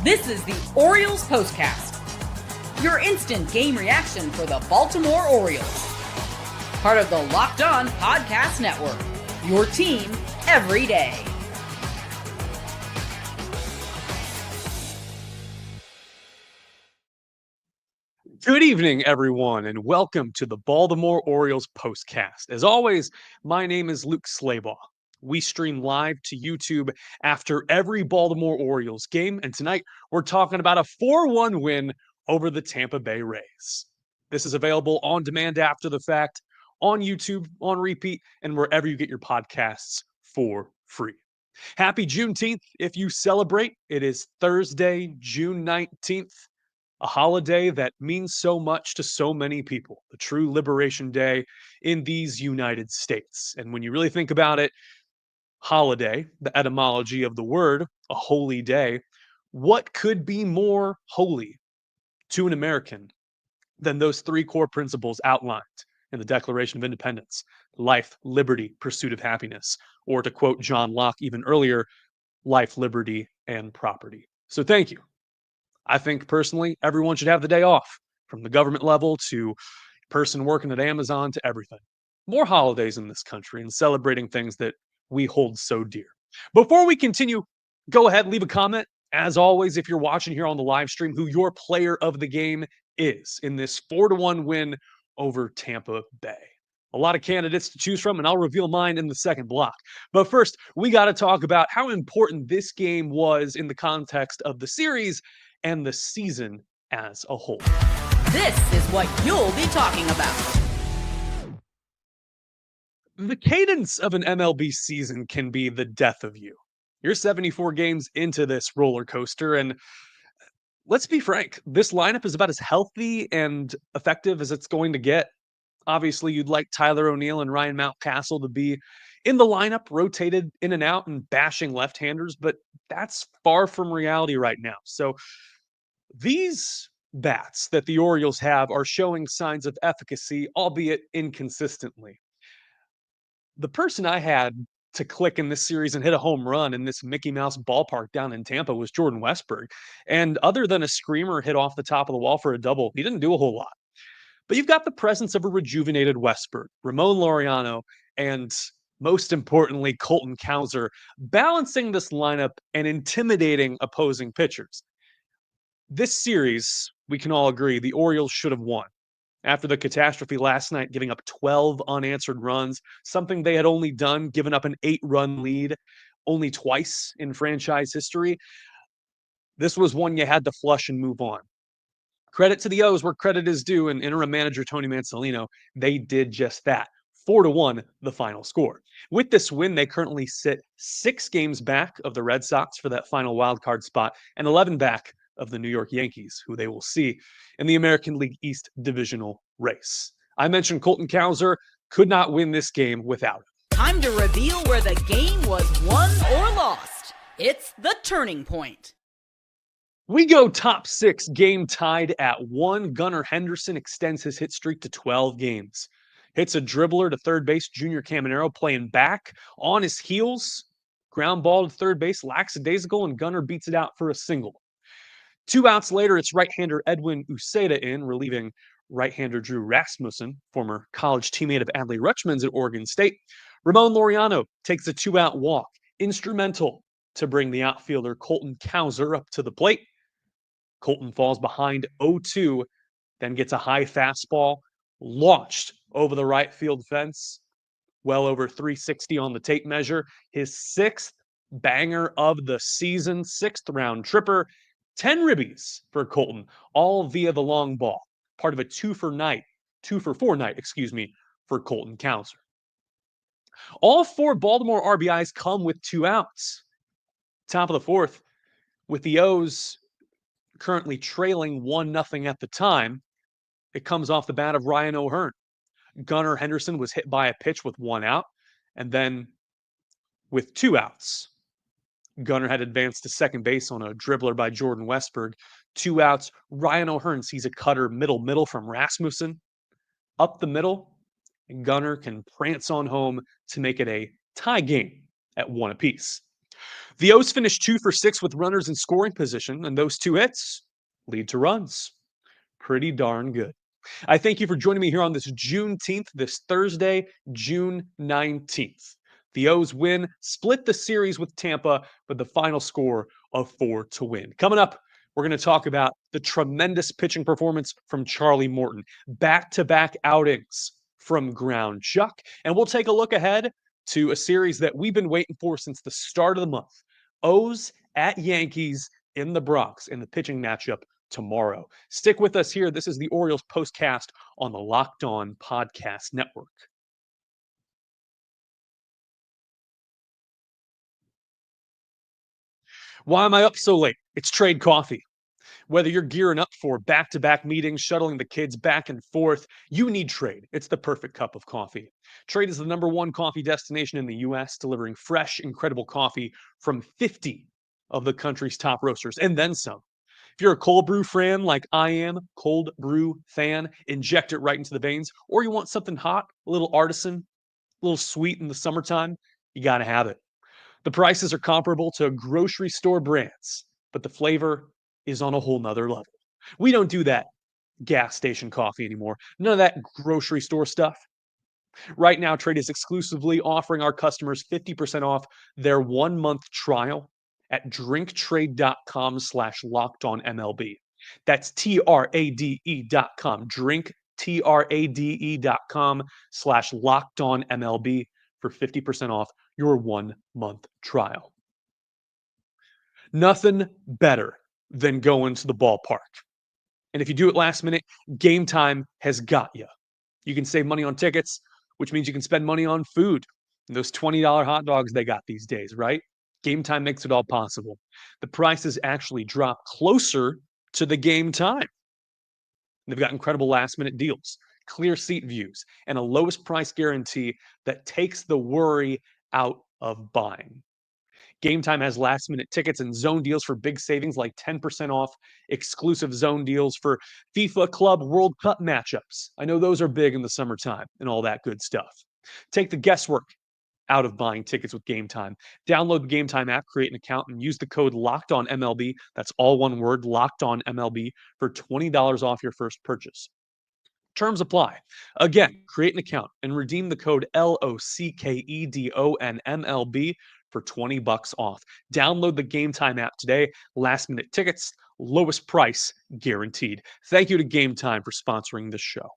This is the Orioles POSTCAST, your instant game reaction for the Baltimore Orioles. Part of the Locked On Podcast Network, your team every day. Good evening, everyone, and welcome to the Baltimore Orioles POSTCAST. As always, my name is Luke Slaybaugh. We stream live to YouTube after every Baltimore Orioles game, and tonight we're talking about a 4-1 win over the Tampa Bay Rays. This is available on demand after the fact, on YouTube, on repeat, and wherever you get your podcasts for free. Happy Juneteenth if you celebrate. It is Thursday, June 19th. A holiday that means so much to so many people, the true liberation day in these United States. And when you really think about it, holiday, the etymology of the word, a holy day, what could be more holy to an American than those three core principles outlined in the Declaration of Independence: life, liberty, pursuit of happiness, or to quote John Locke even earlier, life, liberty, and property. So thank you. I think personally, everyone should have the day off, from the government level to person working at Amazon to everything. More holidays in this country and celebrating things that we hold so dear. Before we continue, go ahead, leave a comment. As always, if you're watching here on the live stream, who your player of the game is in this 4-1 win over Tampa Bay. A lot of candidates to choose from, and I'll reveal mine in the second block. But first, we got to talk about how important this game was in the context of the series and the season as a whole. This is what you'll be talking about. The cadence of an MLB season can be the death of you. You're 74 games into this roller coaster, and let's be frank, this lineup is about as healthy and effective as it's going to get. Obviously, you'd like Tyler O'Neill and Ryan Mountcastle to be in the lineup, rotated in and out and bashing left-handers, but that's far from reality right now. So these bats that the Orioles have are showing signs of efficacy, albeit inconsistently. The person I had to click in this series and hit a home run in this Mickey Mouse ballpark down in Tampa was Jordan Westburg. And other than a screamer hit off the top of the wall for a double, he didn't do a whole lot. But you've got the presence of a rejuvenated Westburg, Ramon Laureano, and most importantly, Colton Cowser, balancing this lineup and intimidating opposing pitchers. This series, we can all agree, the Orioles should have won. After the catastrophe last night, giving up 12 unanswered runs, something they had only done, given up an 8-run lead only twice in franchise history. This was one you had to flush and move on. Credit to the O's where credit is due, and interim manager Tony Mansolino, they did just that. 4-1, the final score. With this win, they currently sit 6 games back of the Red Sox for that final wildcard spot, and 11 back of the New York Yankees, who they will see in the American League East divisional race. I mentioned Colton Cowser could not win this game without him. Time to reveal where the game was won or lost. It's the turning point. We go top 6, game tied at 1. Gunnar Henderson extends his hit streak to 12 games. Hits a dribbler to third base, Junior Caminero playing back on his heels. Ground ball to third base, lackadaisical, and Gunnar beats it out for a single. 2 outs later, it's right-hander Edwin Uceda in, relieving right-hander Drew Rasmussen, former college teammate of Adley Rutschman's at Oregon State. Ramon Laureano takes a 2-out walk, instrumental to bring the outfielder Colton Cowser up to the plate. Colton falls behind 0-2, then gets a high fastball launched over the right field fence, well over 360 on the tape measure. His 6th banger of the season, 6th round tripper. 10 ribbies for Colton, all via the long ball. Part of a 2-for-4 night, for Colton Cowser. All 4 Baltimore RBIs come with 2 outs. Top of the 4th, with the O's currently trailing 1-0 at the time, it comes off the bat of Ryan O'Hearn. Gunnar Henderson was hit by a pitch with 1 out, and then with 2 outs, Gunnar had advanced to second base on a dribbler by Jordan Westburg. 2 outs. Ryan O'Hearn sees a cutter middle from Rasmussen. Up the middle, and Gunnar can prance on home to make it a tie game at 1 apiece. The O's finished 2 for 6 with runners in scoring position, and those 2 hits lead to runs. Pretty darn good. I thank you for joining me here on this Juneteenth, this Thursday, June 19th. The O's win, split the series with Tampa with the final score of 4-win. Coming up, we're going to talk about the tremendous pitching performance from Charlie Morton, back-to-back outings from Ground Chuck, and we'll take a look ahead to a series that we've been waiting for since the start of the month. O's at Yankees in the Bronx in the pitching matchup tomorrow. Stick with us here. This is the Orioles postcast on the Locked On Podcast Network. Why am I up so late? It's Trade Coffee. Whether you're gearing up for back-to-back meetings, shuttling the kids back and forth, you need Trade. It's the perfect cup of coffee. Trade is the #1 coffee destination in the U.S., delivering fresh, incredible coffee from 50 of the country's top roasters, and then some. If you're a cold brew fan like I am, cold brew fan, inject it right into the veins, or you want something hot, a little artisan, a little sweet in the summertime, you got to have it. The prices are comparable to grocery store brands, but the flavor is on a whole nother level. We don't do that gas station coffee anymore. None of that grocery store stuff. Right now, Trade is exclusively offering our customers 50% off their 1-month trial at drinktrade.com/lockedonmlb. That's TRADE.com. Drink, TRADE.com/lockedonmlb for 50% off your 1-month trial. Nothing better than going to the ballpark. And if you do it last minute, Gametime has got you. You can save money on tickets, which means you can spend money on food. And those $20 hot dogs they got these days, right? Gametime makes it all possible. The prices actually drop closer to the game time. They've got incredible last-minute deals, clear seat views, and a lowest price guarantee that takes the worry out of buying. Gametime has last-minute tickets and zone deals for big savings like 10% off, exclusive zone deals for FIFA Club World Cup matchups. I know those are big in the summertime and all that good stuff. Take the guesswork out of buying tickets with Gametime. Download the Gametime app, create an account, and use the code LOCKEDONMLB. That's all one word, LOCKEDONMLB, for $20 off your first purchase. Terms apply. Again, create an account and redeem the code LOCKEDONMLB for $20 off. Download the Gametime app today. Last minute tickets, lowest price guaranteed. Thank you to Gametime for sponsoring this show.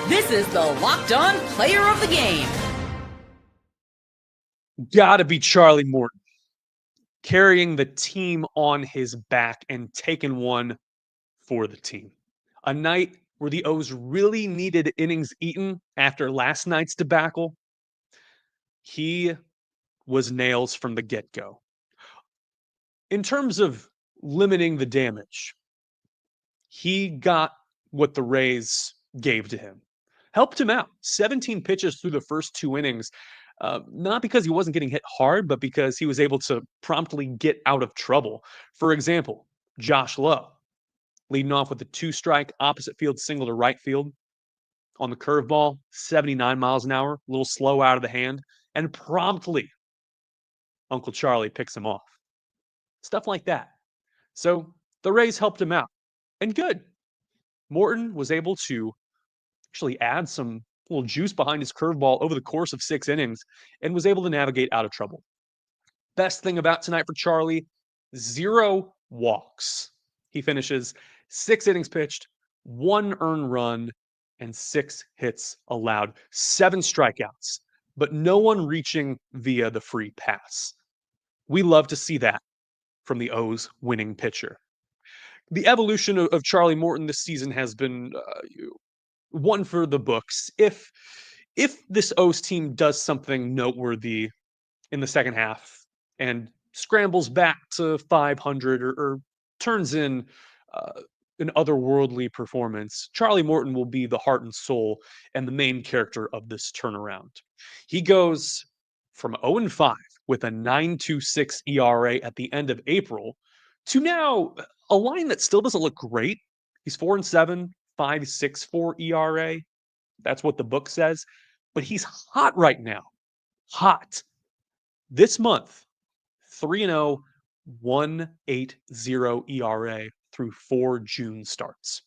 This is the Locked On Player of the Game. Gotta be Charlie Morton, carrying the team on his back and taking one for the team. A night where the O's really needed innings eaten after last night's debacle. He was nails from the get-go. In terms of limiting the damage, he got what the Rays gave to him. Helped him out. 17 pitches through the first 2 innings. Not because he wasn't getting hit hard, but because he was able to promptly get out of trouble. For example, Josh Lowe, leading off with a 2-strike opposite field single to right field. On the curveball, 79 miles an hour, a little slow out of the hand, and promptly Uncle Charlie picks him off. Stuff like that. So the Rays helped him out. And good. Morton was able to actually add some little juice behind his curveball over the course of 6 innings and was able to navigate out of trouble. Best thing about tonight for Charlie, 0 walks. He finishes 6 innings pitched, 1 earned run, and 6 hits allowed, 7 strikeouts, but no one reaching via the free pass. We love to see that from the O's winning pitcher. The evolution of Charlie Morton this season has been one for the books. If this O's team does something noteworthy in the second half and scrambles back to 500 or turns in an otherworldly performance, Charlie Morton will be the heart and soul and the main character of this turnaround. He goes from 0-5 with a 9.26 ERA at the end of April to now a line that still doesn't look great. He's 4-7, 5.64 ERA. That's what the book says. but he's hot right now. Hot. This month, 3-0, 1.80 ERA through 4 June starts.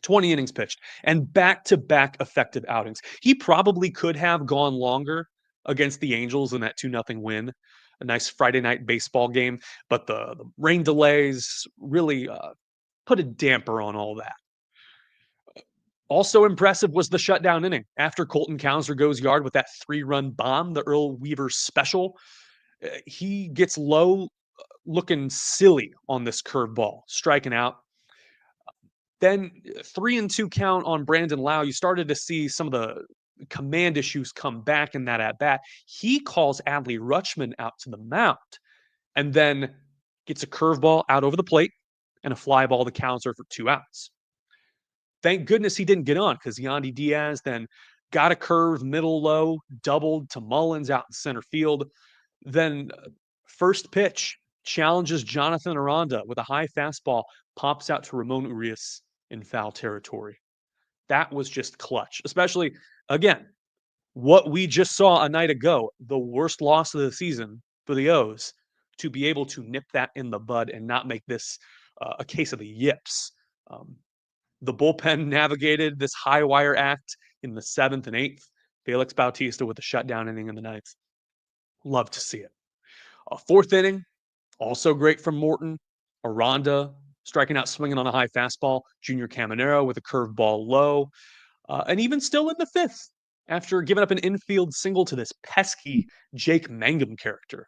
20 innings pitched and back-to-back effective outings. He probably could have gone longer against the Angels in that 2-0 win. A nice Friday night baseball game, but the rain delays really put a damper on all that. Also impressive was the shutdown inning. After Colton Cowser goes yard with that 3-run bomb, the Earl Weaver special, he gets low, looking silly on this curveball, striking out. Then 3-2 count on Brandon Lau. You started to see some of the command issues come back in that at bat. He calls Adley Rutschman out to the mound and then gets a curveball out over the plate and a fly ball to Cowser for 2 outs. Thank goodness he didn't get on because Yandy Diaz then got a curve middle low, doubled to Mullins out in center field. Then first pitch challenges Jonathan Aranda with a high fastball, pops out to Ramon Urias in foul territory. That was just clutch, especially, again, what we just saw a night ago, the worst loss of the season for the O's, to be able to nip that in the bud and not make this a case of the yips. The bullpen navigated this high wire act in the 7th and 8th. Felix Bautista with a shutdown inning in the 9th. Love to see it. A 4th inning, also great from Morton. Aranda striking out swinging on a high fastball. Junior Caminero with a curveball low. And even still in the 5th, after giving up an infield single to this pesky Jake Mangum character.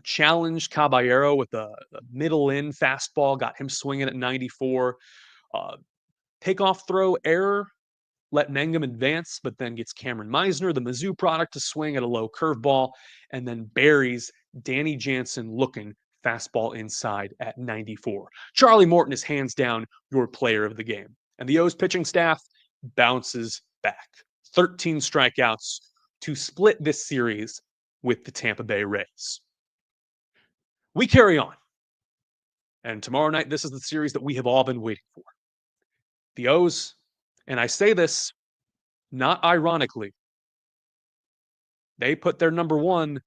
Challenged Caballero with a middle in fastball, got him swinging at 94. Takeoff throw error, let Mangum advance, but then gets Cameron Meisner, the Mizzou product, to swing at a low curveball, and then buries Danny Jansen looking fastball inside at 94. Charlie Morton is hands down your player of the game. And the O's pitching staff bounces back. 13 strikeouts to split this series with the Tampa Bay Rays. We carry on. And tomorrow night, this is the series that we have all been waiting for. The O's, and I say this not ironically, they put their number 1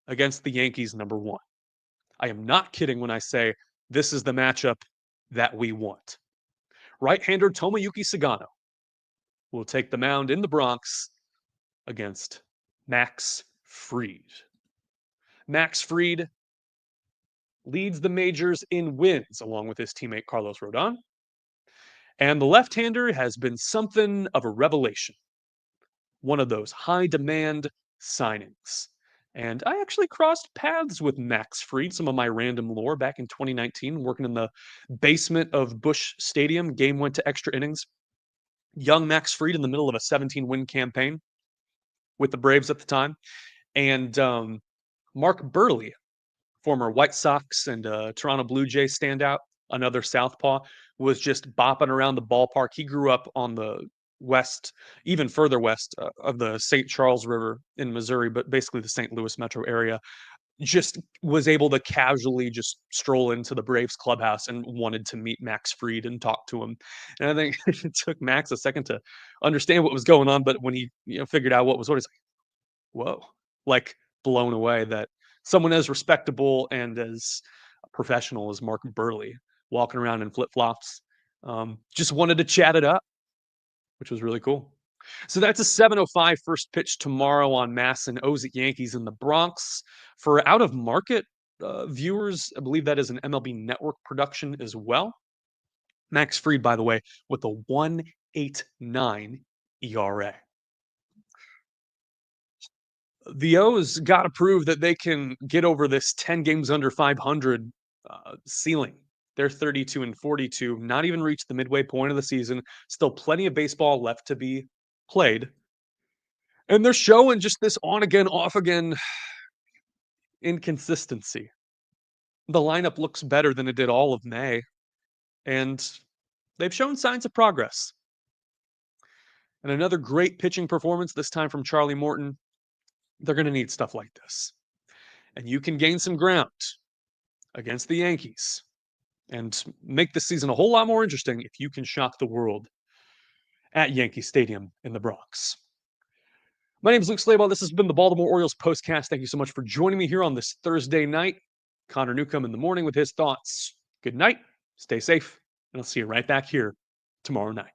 against the Yankees' number 1. I am not kidding when I say this is the matchup that we want. Right-hander Tomoyuki Sagano will take the mound in the Bronx against Max Fried. Max Fried leads the majors in wins along with his teammate Carlos Rodon. And the left-hander has been something of a revelation. One of those high-demand signings. And I actually crossed paths with Max Fried, some of my random lore, back in 2019, working in the basement of Busch Stadium. Game went to extra innings. Young Max Fried in the middle of a 17-win campaign with the Braves at the time. And Mark Burley, former White Sox and Toronto Blue Jays standout, another southpaw, was just bopping around the ballpark. He grew up on the west, even further west of the St. Charles River in Missouri, but basically the St. Louis metro area. Just was able to casually just stroll into the Braves clubhouse and wanted to meet Max Fried and talk to him. And I think it took Max a second to understand what was going on, but when he figured out what was what, he's like, whoa, like blown away that someone as respectable and as professional as Mark Burley walking around in flip-flops just wanted to chat it up, which was really cool. So that's a 7:05 first pitch tomorrow on Mass and O's at Yankees in the Bronx. For out-of-market viewers, I believe that is an MLB Network production as well. Max Fried, by the way, with a 1.89 ERA. The O's got to prove that they can get over this 10 games under 500 ceiling. They're 32-42, not even reached the midway point of the season. Still plenty of baseball left to be played. And they're showing just this on again, off again inconsistency. The lineup looks better than it did all of May, and they've shown signs of progress. And another great pitching performance, this time from Charlie Morton. They're going to need stuff like this. And you can gain some ground against the Yankees and make this season a whole lot more interesting if you can shock the world at Yankee Stadium in the Bronx. My name is Luke Slabaugh. This has been the Baltimore Orioles Postcast. Thank you so much for joining me here on this Thursday night. Connor Newcomb in the morning with his thoughts. Good night, stay safe, and I'll see you right back here tomorrow night.